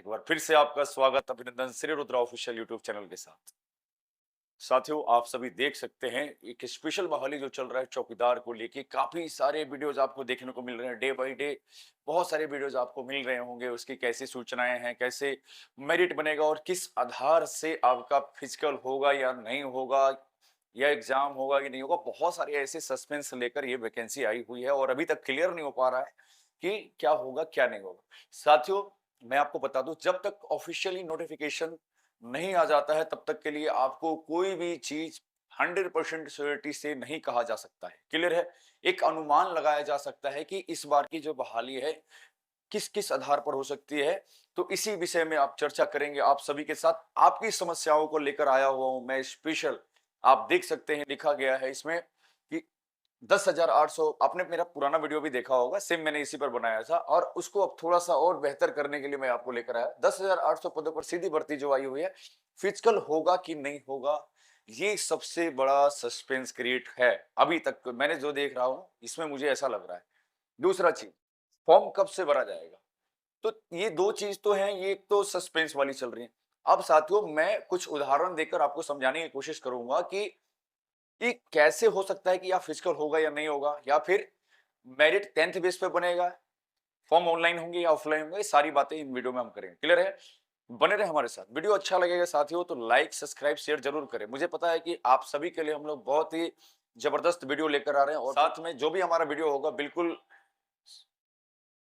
एक बार फिर से आपका स्वागत, अभिनंदन Shri Rudra official YouTube channel के साथ। साथियों, आप सभी देख सकते हैं एक स्पेशल बहाली जो चल रहा है चौकीदार को लेके, काफी सारे वीडियोज आपको देखने को मिल रहे हैं डे बाय डे। बहुत सारे वीडियोज आपको मिल रहे होंगे, उसकी कैसी सूचनाएं हैं, कैसे मेरिट बनेगा और किस आधार से आपका फिजिकल होगा या नहीं होगा, या एग्जाम होगा कि नहीं होगा। बहुत सारे ऐसे सस्पेंस लेकर ये वैकेंसी आई हुई है और अभी तक क्लियर नहीं हो पा रहा है कि क्या होगा क्या नहीं होगा। साथियों, मैं आपको बता दूं, जब तक ऑफिशियली नोटिफिकेशन नहीं आ जाता है तब तक के लिए आपको कोई भी चीज 100% श्योरिटी से नहीं कहा जा सकता है। क्लियर है? एक अनुमान लगाया जा सकता है कि इस बार की जो बहाली है किस किस आधार पर हो सकती है। तो इसी विषय में आप चर्चा करेंगे आप सभी के साथ। आपकी समस्याओं को लेकर आया हुआ हूं मैं स्पेशल। आप देख सकते हैं लिखा गया है इसमें कि 10,800। आपने मेरा पुराना वीडियो भी देखा होगा, सेम मैंने इसी पर बनाया था और उसको अब थोड़ा सा और बेहतर करने के लिए मैं आपको लेकर आया। 10,800 पदों पर सीधी भर्ती जो आई हुई है, फिजिकल होगा कि नहीं होगा, ये सबसे बड़ा सस्पेंस क्रिएट है अभी तक मैंने जो देख रहा हूं इसमें, मुझे ऐसा लग रहा है। दूसरा चीज, फॉर्म कब से भरा जाएगा? तो ये दो चीज तो है, ये एक तो सस्पेंस वाली चल रही है। अब साथियों, मैं कुछ उदाहरण देकर आपको समझाने की कोशिश करूंगा कि ये कैसे हो सकता है कि या फिजिकल होगा या नहीं होगा, या फिर मेरिट 10th बेस पे बनेगा, फॉर्म ऑनलाइन होंगे या ऑफलाइन होंगे। ये सारी बातें इन वीडियो में हम करेंगे। क्लियर है? बने रहे हमारे साथ। वीडियो अच्छा लगेगा साथियों तो लाइक सब्सक्राइब शेयर जरूर करें। मुझे पता है कि आप सभी के लिए हम लोग बहुत ही जबरदस्त वीडियो लेकर आ रहे हैं और साथ में जो भी हमारा वीडियो होगा बिल्कुल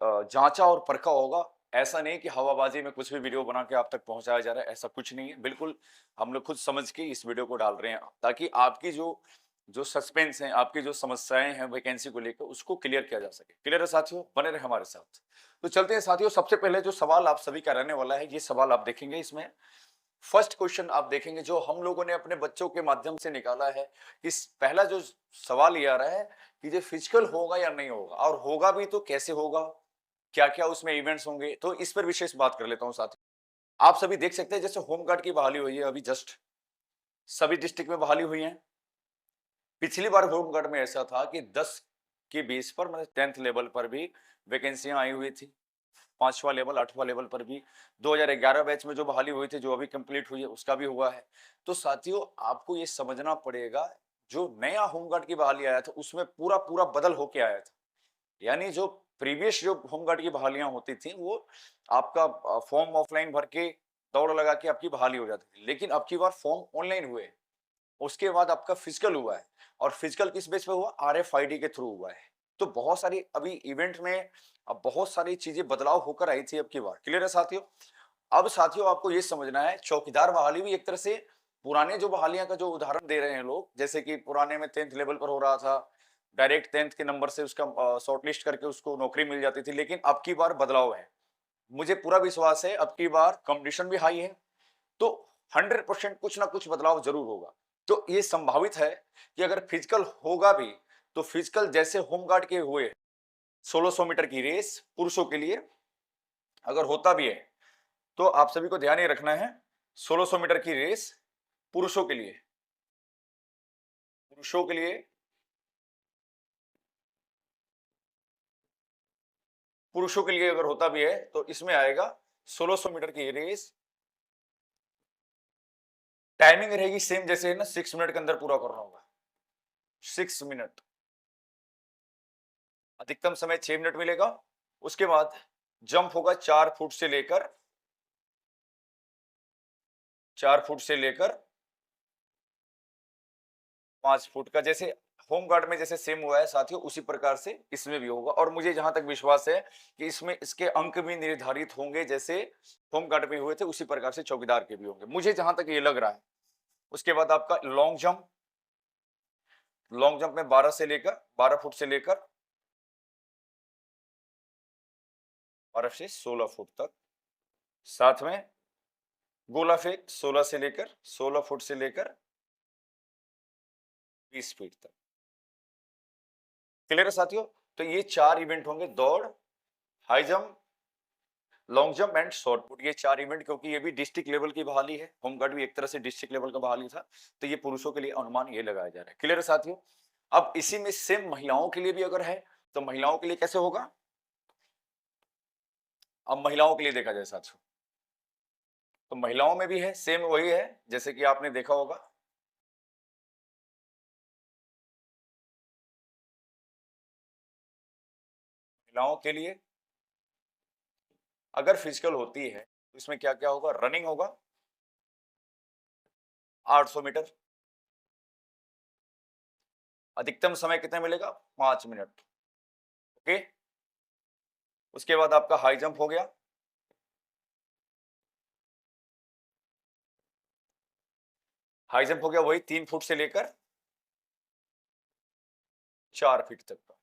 जांचा और परखा होगा। ऐसा नहीं कि हवाबाजी में कुछ भी वीडियो बना के आप तक पहुंचाया जा रहा है, ऐसा कुछ नहीं है। बिल्कुल हम लोग खुद समझ के इस वीडियो को डाल रहे हैं ताकि आपकी जो जो सस्पेंस है, आपकी जो समस्याएं हैं वैकेंसी को लेकर, उसको क्लियर किया जा सके। क्लियर है साथियों? बने रहे हमारे साथ। तो चलते हैं साथियों। सबसे पहले जो सवाल आप सभी का रहने वाला है, ये सवाल आप देखेंगे इसमें। फर्स्ट क्वेश्चन आप देखेंगे जो हम लोगों ने अपने बच्चों के माध्यम से निकाला है। इस पहला जो सवाल ये आ रहा है कि ये फिजिकल होगा या नहीं होगा, और होगा भी तो कैसे होगा, क्या-क्या उसमें इवेंट्स होंगे, तो इस पर विशेष बात कर लेता हूं साथियों। आप सभी देख सकते हैं जैसे होमगार्ड की बहाली हुई है अभी जस्ट, सभी डिस्ट्रिक्ट में बहाली हुई है। पिछली बार होमगार्ड में ऐसा था कि 10 के बेस पर, मतलब 10th लेवल पर भी वैकेंसियां आई हुई थी। 5वां लेवल 8वां लेवल पर भी 2011 बैच में जो बहाली हुई थी, जो अभी कंप्लीट हुई है, उसका भी हुआ है। तो साथियों, आपको ये समझना पड़ेगा, जो नया होमगार्ड की बहाली आया था उसमें पूरा पूरा बदल होके आया था। यानी जो प्रीवियस जो होमगार्ड की बहालियां होती थी वो आपका फॉर्म ऑफलाइन भर के दौड़ लगा के आपकी बहाली हो जाती थी, लेकिन अब की बार फॉर्म ऑनलाइन हुए, उसके बाद आपका फिजिकल हुआ है। और फिजिकल किस बेस पे हुआ? RFID के थ्रू हुआ है। तो बहुत सारी अभी इवेंट में अब बहुत सारी चीजें बदलाव होकर आई थी अब की बार। क्लियर है साथियों? अब साथियों, आपको ये समझना है चौकीदार बहाली भी एक तरह से पुराने जो बहालियां का जो उदाहरण दे रहे हैं लोग, जैसे कि पुराने में 10th लेवल पर हो रहा था, डायरेक्ट 10th के नंबर से उसका शॉर्टलिस्ट करके उसको नौकरी मिल जाती थी, लेकिन अब की बार बदलाव है। मुझे पूरा विश्वास है अब की बार कंपटीशन भी हाई है, तो 100% कुछ ना कुछ बदलाव जरूर होगा। तो ये संभावित है कि अगर फिजिकल होगा भी तो फिजिकल जैसे होमगार्ड के हुए 1600 मीटर की रेस पुरुषों के लिए अगर होता भी है, तो आप सभी को ध्यान ये रखना है, 1600 मीटर की रेस पुरुषों के लिए, पुरुषों के लिए पुरुषों के लिए अगर होता भी है तो इसमें आएगा 1600 मीटर की रेस। टाइमिंग रहेगी सेम, जैसे है ना, 6 मिनट के अंदर पूरा करना होगा। 6 मिनट, अधिकतम समय 6 मिनट मिलेगा। उसके बाद जंप होगा 4 फुट से लेकर 5 फुट का, जैसे होम गार्ड में जैसे सेम हुआ है साथियों, उसी प्रकार से इसमें भी होगा। और मुझे जहां तक विश्वास है कि इसमें इसके अंक भी निर्धारित होंगे, जैसे होम गार्ड में हुए थे उसी प्रकार से चौकीदार के भी होंगे, मुझे जहां तक ये लग रहा है। उसके बाद आपका लॉन्ग जंप में 12 फुट से लेकर 12 से 16 फुट तक। साथ में गोला फेंक 16 फुट से लेकर 20 फीट तक। क्लियर है साथियों? तो ये 4 इवेंट होंगे, दौड़, high jump, long jump and short put. ये 4 इवेंट, क्योंकि ये भी डिस्ट्रिक्ट लेवल की बहाली है, होमगार्ड भी एक तरह से डिस्ट्रिक्ट लेवल का बहाली था, तो ये पुरुषों के लिए अनुमान ये लगाया जा रहा है। क्लियर है साथियों? अब इसी में सेम महिलाओं के लिए भी अगर है, तो महिलाओं के लिए कैसे होगा? अब महिलाओं के लिए देखा जाए साथियों, तो महिलाओं में भी है, सेम वही है जैसे कि आपने देखा होगा। महिलाओं के लिए अगर फिजिकल होती है तो इसमें क्या क्या होगा, रनिंग होगा 800 मीटर, अधिकतम समय कितना मिलेगा 5 मिनट। ओके, उसके बाद आपका हाई जंप हो गया, हाई जंप हो गया वही 3 फुट से लेकर 4 फीट तक का।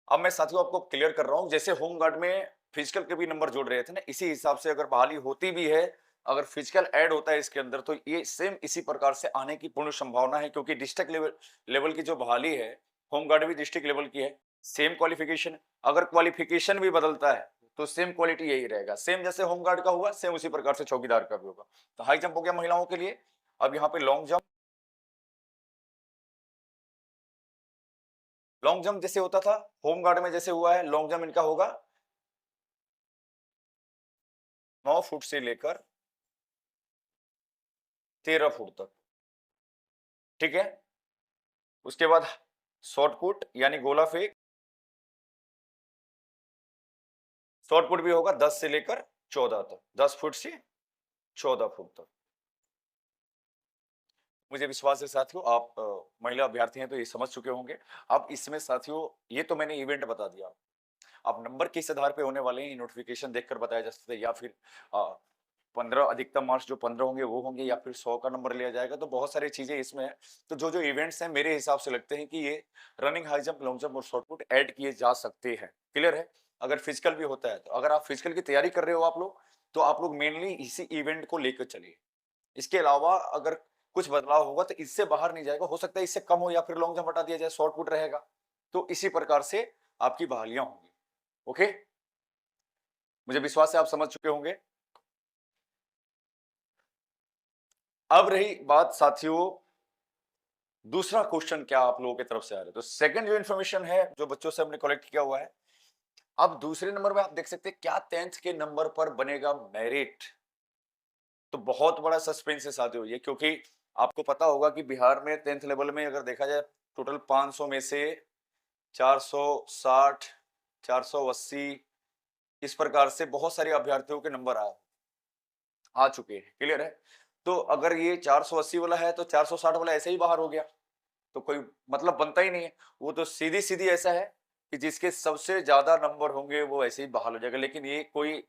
अब मैं साथियों आपको क्लियर कर रहा हूं, जैसे होम गार्ड में फिजिकल के भी नंबर जोड़ रहे थे ना, इसी हिसाब से अगर बहाली होती भी है, अगर फिजिकल ऐड होता है इसके अंदर, तो ये सेम इसी प्रकार से आने की पूर्ण संभावना है, क्योंकि डिस्ट्रिक्ट लेवल की जो बहाली है, होम गार्ड भी डिस्ट्रिक्ट लेवल की है, सेम क्वालिफिकेशन। अगर क्वालिफिकेशन भी बदलता है तो सेम क्वालिटी यही रहेगा, सेम जैसे होम गार्ड का हुआ सेम उसी प्रकार से चौकीदार का भी होगा। तो हाई जंप हो गया महिलाओं के लिए। अब यहाँ पे लॉन्ग जंप, लॉन्ग जंप जैसे होता था होम गार्ड में जैसे हुआ है, लॉन्ग जंप इनका होगा 9 फुट से लेकर 13 फुट तक। ठीक है, उसके बाद शॉर्ट पुट यानी गोला फेंक, शॉर्ट पुट भी होगा 10 से लेकर 14 तक, 10 फुट से 14 फुट तक। मुझे विश्वास है साथियों आप महिला अभ्यर्थी हैं तो ये समझ चुके होंगे। अब इसमें साथियों ये तो मैंने इवेंट बता दिया, अब नंबर किस आधार पे होने वाले हैं नोटिफिकेशन देखकर बताया जा सकता है, या फिर 15 अधिकतम मार्क्स जो 15 होंगे वो होंगे, या फिर 100 का नंबर लिया जाएगा, तो बहुत सारी चीजें इसमें है। तो जो जो इवेंट्स हैं मेरे हिसाब से लगते हैं कि ये running, high jump, long jump और शॉर्ट पुट ऐड किए जा सकते हैं। क्लियर है? अगर फिजिकल भी होता है तो अगर आप फिजिकल की तैयारी कर रहे हो आप लोग, तो आप लोग मेनली इसी इवेंट को लेकर चलिए। इसके अलावा अगर कुछ बदलाव होगा तो इससे बाहर नहीं जाएगा, हो सकता है इससे कम हो या फिर लॉन्ग जंप हटा दिया जाए, शॉर्ट पुट रहेगा। तो इसी प्रकार से आपकी बहालियां होंगी। ओके, मुझे विश्वास है आप समझ चुके होंगे। अब रही बात साथियों, दूसरा क्वेश्चन क्या आप लोगों की तरफ से आ रहा है, तो सेकंड जो इन्फॉर्मेशन है जो बच्चों से हमने कलेक्ट किया हुआ है, अब दूसरे नंबर में आप देख सकते हैं क्या 10th के नंबर पर बनेगा मेरिट। तो बहुत बड़ा सस्पेंस है साथियों ये, क्योंकि आपको पता होगा कि बिहार में 10th लेवल में अगर देखा जाए टोटल 500 में से 460, 480 इस प्रकार से बहुत सारे अभ्यर्थियों के नंबर आ चुके हैं। क्लियर है? तो अगर ये 480 वाला है तो 460 वाला ऐसे ही बाहर हो गया, तो कोई मतलब बनता ही नहीं है। वो तो सीधी सीधी ऐसा है कि जिसके सबसे ज्यादा नंबर होंगे वो ऐसे ही बहाल हो जाएगा। लेकिन ये कोई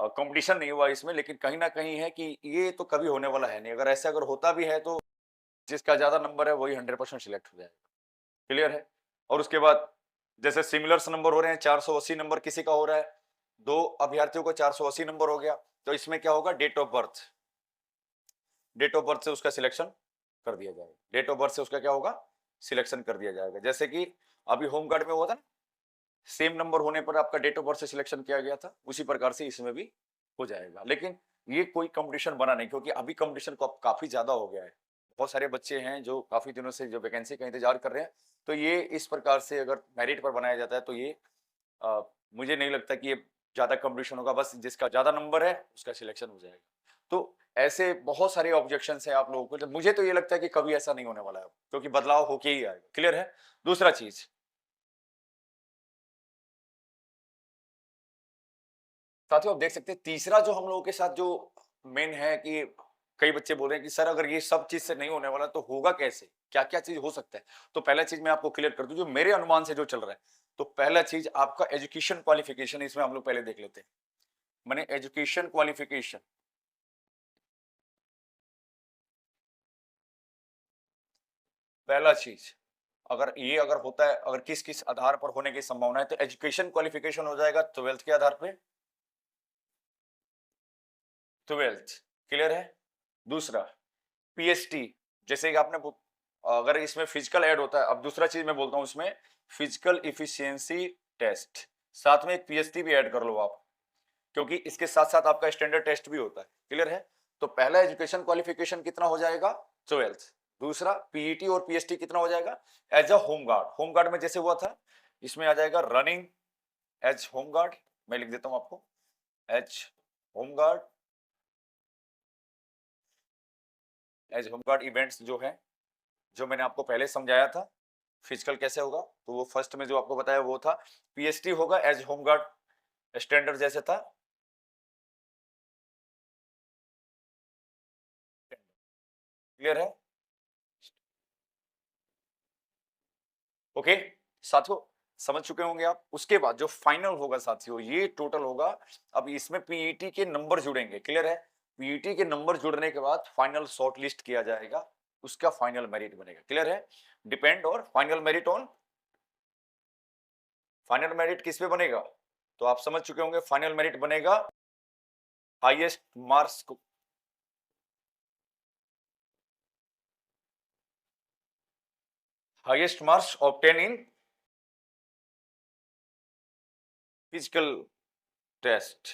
कंपटीशन नहीं हुआ इसमें, लेकिन कहीं ना कहीं है कि ये तो कभी होने वाला है नहीं। अगर ऐसा अगर होता भी है तो जिसका ज्यादा नंबर है वही 100% सिलेक्ट हो जाएगा। क्लियर है? और उसके बाद जैसे सिमिलर्स नंबर हो रहे हैं, 480 नंबर किसी का हो रहा है, 2 अभ्यर्थियों को 480 नंबर हो गया, तो इसमें क्या होगा, date of birth, date of birth से उसका सिलेक्शन कर दिया जाएगा। डेट ऑफ बर्थ से उसका क्या होगा, सिलेक्शन कर दिया जाएगा। जैसे कि अभी होम गार्ड में हुआ था ना, सेम नंबर होने पर आपका डेट ऑफ बर्थ से सिलेक्शन किया गया था, उसी प्रकार से इसमें भी हो जाएगा। लेकिन ये कोई कंपटीशन बना नहीं, क्योंकि अभी कंपटीशन काफी ज्यादा हो गया है। बहुत सारे बच्चे हैं जो काफी दिनों से जो वैकेंसी का इंतजार कर रहे हैं। तो ये इस प्रकार से अगर मेरिट पर बनाया जाता है तो ये मुझे नहीं लगता कि ये ज्यादा कंपटीशन होगा, बस जिसका ज्यादा नंबर है उसका सिलेक्शन हो जाएगा। तो ऐसे बहुत सारे ऑब्जेक्शन है आप लोगों को, तो मुझे तो ये लगता है कि कभी ऐसा नहीं होने वाला है, क्योंकि बदलाव होके ही आएगा। क्लियर है? दूसरा चीज साथियों आप देख सकते हैं, तीसरा जो हम लोगों के साथ जो मेन है कि कई बच्चे बोल रहे हैं कि सर अगर ये सब चीज से नहीं होने वाला तो होगा कैसे, क्या क्या चीज हो सकता है। तो पहला चीज मैं आपको क्लियर कर दूं, जो मेरे अनुमान से जो चल रहा है, तो पहला चीज आपका एजुकेशन क्वालिफिकेशन, इसमें हम लोग पहले देख लेते हैं। मैंने एजुकेशन क्वालिफिकेशन, पहला चीज अगर होता है, अगर किस किस आधार पर होने की संभावना है, तो एजुकेशन क्वालिफिकेशन हो जाएगा 12th के आधार पे, 12th। क्लियर है? दूसरा पीएसटी, जैसे कि आपने अगर इसमें फिजिकल ऐड होता है, अब दूसरा चीज मैं बोलता हूं इसमें, फिजिकल इफिशियंसी टेस्ट, साथ में एक पीएसटी भी ऐड कर लो आप, क्योंकि इसके साथ साथ आपका स्टैंडर्ड टेस्ट भी होता है। क्लियर है? तो पहला एजुकेशन क्वालिफिकेशन कितना हो जाएगा, 12th। दूसरा पीईटी और पीएसटी कितना हो जाएगा, as a home guard. Home guard में जैसे हुआ था, इसमें आ जाएगा रनिंग एज होम गार्ड, मैं लिख देता हूं आपको, as home guard as home guard events जो है, जो मैंने आपको पहले समझाया था फिजिकल कैसे होगा, तो वो फर्स्ट में जो आपको बताया वो था पीएसटी होगा एज होमगार्ड स्टैंडर्ड जैसे था। क्लियर है? ओके साथियों, समझ चुके होंगे आप। उसके बाद जो फाइनल होगा साथियों, ये टोटल होगा। अब इसमें पीईटी के नंबर जुड़ेंगे। क्लियर है? पीईटी के नंबर जुड़ने के बाद फाइनल शॉर्ट लिस्ट किया जाएगा, उसका फाइनल मेरिट बनेगा। क्लियर है? डिपेंड और final merit on, final merit किस पे बनेगा? तो आप समझ चुके होंगे, फाइनल मेरिट बनेगा हाईएस्ट मार्क्स को, highest marks obtain in physical test.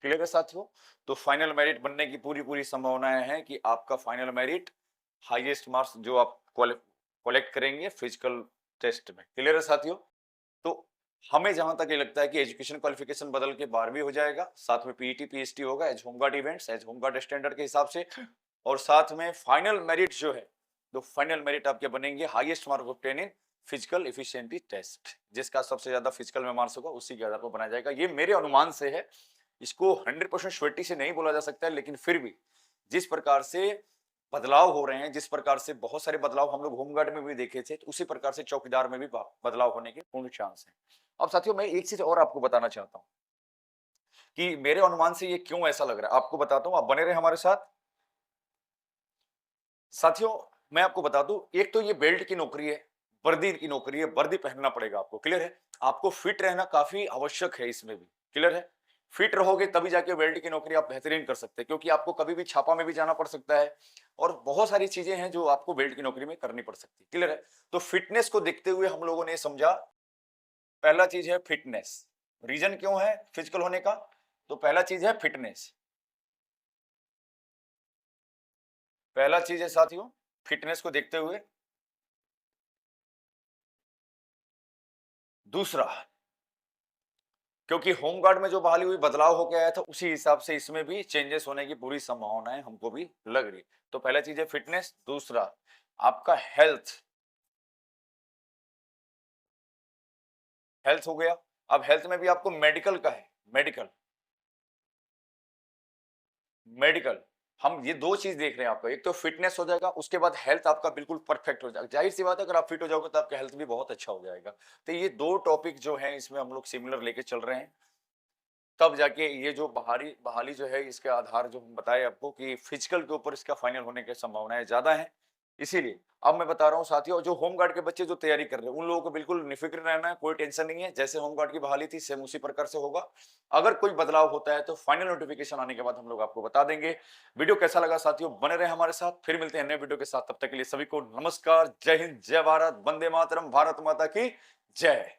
Clear है साथियों? तो फाइनल मेरिट बनने की पूरी पूरी संभावनाएं हैं कि आपका फाइनल मेरिट हाईएस्ट मार्क्स जो आप कलेक्ट करेंगे फिजिकल टेस्ट में। क्लियर है साथियों? तो हमें जहां तक ये लगता है कि एजुकेशन क्वालिफिकेशन बदल के 12वीं हो जाएगा, साथ में पीईटी पीएचडी होगा as home guard events, as home guard standard के हिसाब से, और साथ में फाइनल मेरिट जो है, तो फाइनल मेरिट आपके बनेंगे highest mark obtain in physical efficiency test. जिसका सबसे ज्यादा फिजिकल में मार्क्स होगा उसी के आधार पर बनाया जाएगा। ये मेरे अनुमान से है, इसको 100% श्योरिटी से नहीं बोला जा सकता है, लेकिन फिर भी जिस प्रकार से बदलाव हो रहे हैं, जिस प्रकार से बहुत सारे बदलाव हम लोग होमगार्ड में भी देखे थे, तो उसी प्रकार से चौकीदार में भी बदलाव होने के पूर्ण चांस है। अब साथियों मैं एक चीज और आपको बताना चाहता हूं कि मेरे अनुमान से ये क्यों ऐसा लग रहा है, आपको बताता हूं, आप बने रहे हमारे साथ। साथियों मैं आपको बता दूं, एक तो ये बेल्ट की नौकरी है, वर्दी की नौकरी है, वर्दी पहनना पड़ेगा आपको। क्लियर है? आपको फिट रहना काफी आवश्यक है इसमें भी। क्लियर है? फिट रहोगे तभी जाके बेल्ट की नौकरी आप बेहतरीन कर सकते हैं, क्योंकि आपको कभी भी छापा में भी जाना पड़ सकता है और बहुत सारी चीजें हैं जो आपको बेल्ट की नौकरी में करनी पड़ सकती है। क्लियर है? तो फिटनेस को देखते हुए हम लोगों ने समझा, पहला चीज है फिटनेस। रीजन क्यों है फिजिकल होने का? तो पहला चीज है फिटनेस, पहला चीज है साथियों फिटनेस को देखते हुए। दूसरा, क्योंकि होमगार्ड में जो बहाली हुई बदलाव होकर आया था, उसी हिसाब से इसमें भी चेंजेस होने की पूरी संभावनाएं हमको भी लग रही। तो पहला चीज है फिटनेस। दूसरा आपका हेल्थ, हेल्थ हो गया। अब हेल्थ में भी आपको मेडिकल का है, मेडिकल, मेडिकल, हम ये दो चीज देख रहे हैं आपका, एक तो फिटनेस हो जाएगा, उसके बाद हेल्थ आपका बिल्कुल परफेक्ट हो जाएगा। जाहिर सी बात है अगर आप फिट हो जाओगे तो आपका हेल्थ भी बहुत अच्छा हो जाएगा। तो ये दो टॉपिक जो है इसमें हम लोग सिमिलर लेके चल रहे हैं, तब जाके ये जो बहाली जो है इसके आधार जो हम बताए आपको कि फिजिकल के ऊपर इसका फाइनल होने की संभावनाएं ज्यादा हैं। इसीलिए अब मैं बता रहा हूं साथियों, जो होमगार्ड के बच्चे जो तैयारी कर रहे हैं उन लोगों को बिल्कुल निफिक्र रहना है, कोई टेंशन नहीं है। जैसे होमगार्ड की बहाली थी सेम उसी प्रकार से होगा। अगर कोई बदलाव होता है तो फाइनल नोटिफिकेशन आने के बाद हम लोग आपको बता देंगे। वीडियो कैसा लगा साथियों, बने रहे हमारे साथ, फिर मिलते हैं नए वीडियो के साथ। तब तक के लिए सभी को नमस्कार, जय हिंद, जय भारत, वंदे मातरम, भारत माता की जय।